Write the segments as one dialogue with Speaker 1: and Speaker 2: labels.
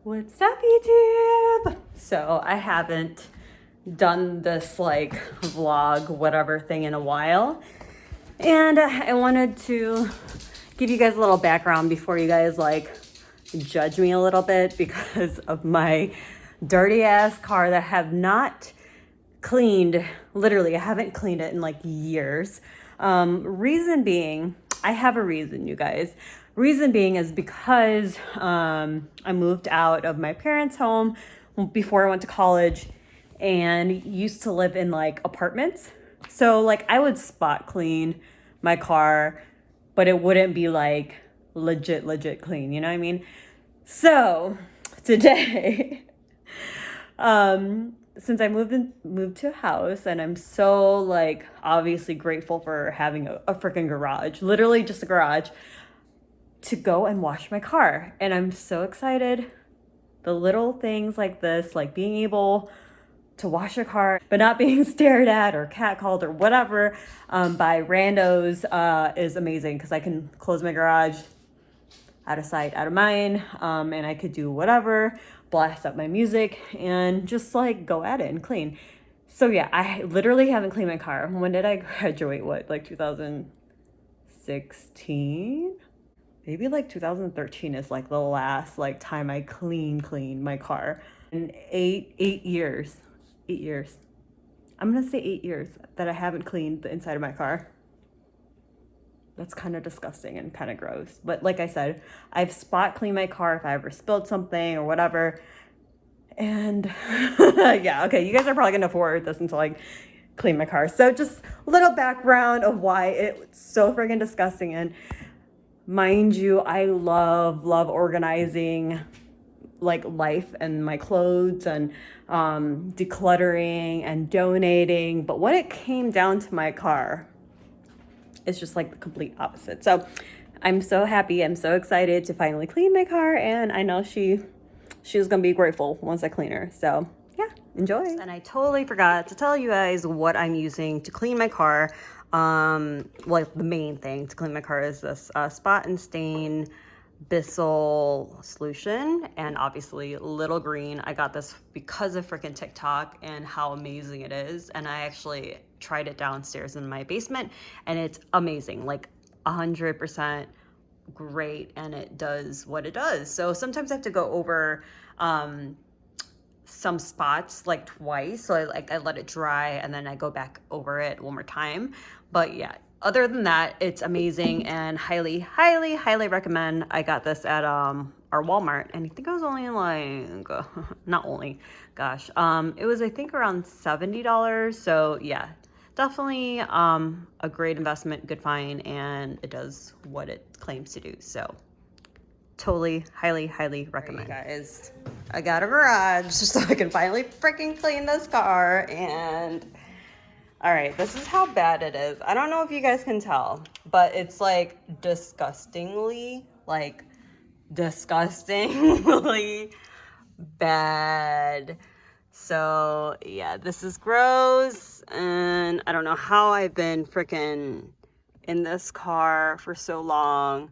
Speaker 1: What's up, YouTube? So I haven't done this like vlog whatever thing in a while, and I wanted to give you guys a little background before you guys like judge me a little bit because of my dirty ass car that I have not cleaned. Literally, I haven't cleaned it in like years. Reason being, I have a reason, you guys. Reason being is because I moved out of my parents' home before I went to college and used to live in like apartments. So like I would spot clean my car, but it wouldn't be like legit clean, you know what I mean? So today, since I moved to a house, and I'm so like obviously grateful for having a freaking garage, literally just a garage, to go and wash my car. And I'm so excited. The little things like this, like being able to wash your car, but not being stared at or catcalled or whatever by randos is amazing because I can close my garage, out of sight, out of mind, and I could do whatever, blast up my music, and just like go at it and clean. So yeah, I literally haven't cleaned my car. When did I graduate? What, like 2016? Maybe like 2013 is like the last like time I cleaned my car. In eight years. 8 years. I'm gonna say 8 years that I haven't cleaned the inside of my car. That's kind of disgusting and kind of gross. But like I said, I've spot cleaned my car if I ever spilled something or whatever. And yeah, okay, you guys are probably gonna forward this until I clean my car. So just a little background of why it's so friggin' disgusting. And mind you, I love organizing like life and my clothes and decluttering and donating. But when it came down to my car, it's just like the complete opposite. So I'm so happy. I'm so excited to finally clean my car. And I know she was going to be grateful once I clean her. So yeah, enjoy. And I totally forgot to tell you guys what I'm using to clean my car. Like the main thing to clean my car is this Spot and Stain Bissell solution, and obviously Little Green. I got this because of freaking TikTok and how amazing it is, and I actually tried it downstairs in my basement, and it's amazing, like 100% great, and it does what it does. So sometimes I have to go over some spots like twice, so I let it dry and then I go back over it one more time. But yeah, other than that, it's amazing and highly recommend. I got this at our Walmart, and I think it was only like not only, gosh, it was I think around $70. So yeah, definitely a great investment, good find, and it does what it claims to do. So totally highly recommend. Right, guys, I got a garage so I can finally freaking clean this car. And all right, this is how bad it is. I don't know if you guys can tell, but it's like disgustingly bad. So yeah, this is gross, and I don't know how I've been freaking in this car for so long.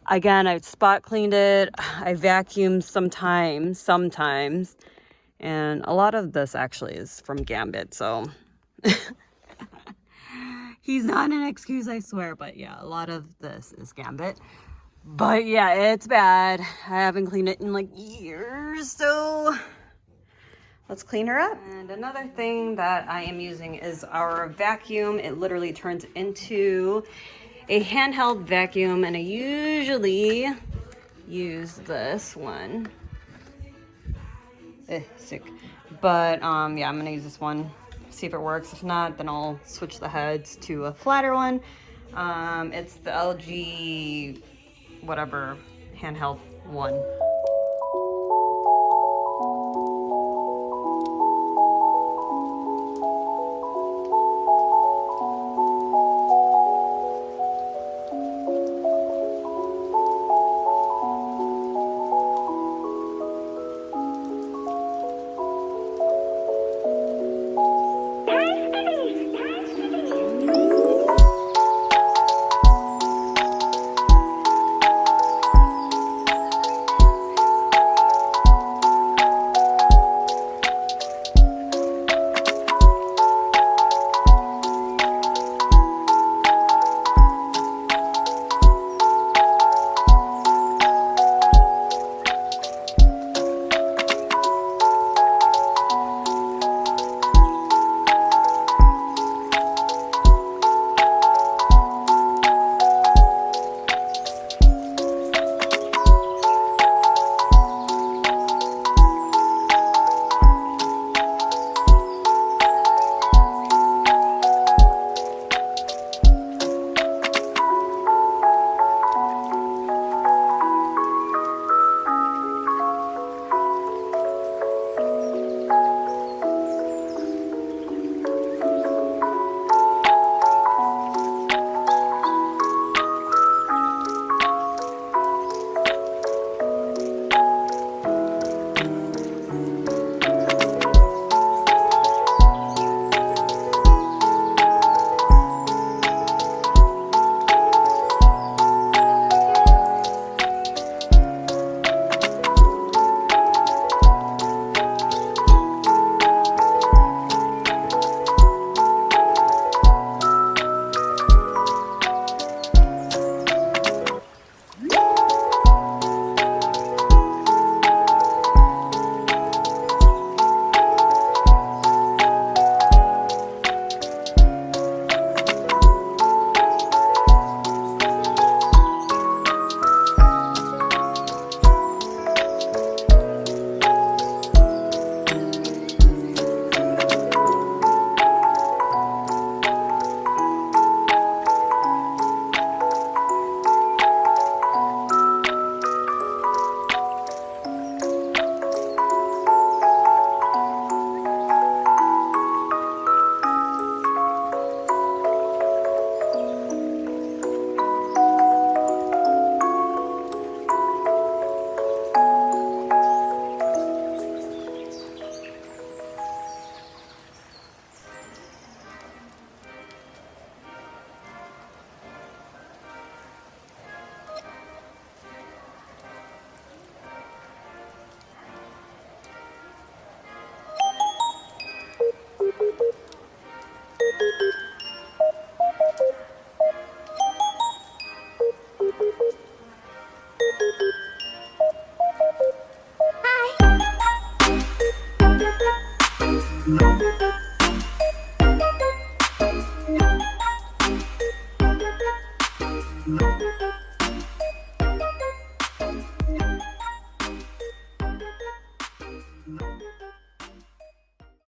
Speaker 1: Again, I've spot cleaned it. I vacuumed sometimes, and a lot of this actually is from Gambit, so he's not an excuse, I swear. But yeah, a lot of this is Gambit. But yeah, it's bad. I haven't cleaned it in like years, so let's clean her up. And another thing that I am using is our vacuum. It literally turns into a handheld vacuum, and I usually use this one. Sick. But yeah, I'm gonna use this one, see if it works. If not, then I'll switch the heads to a flatter one. It's the LG whatever handheld one.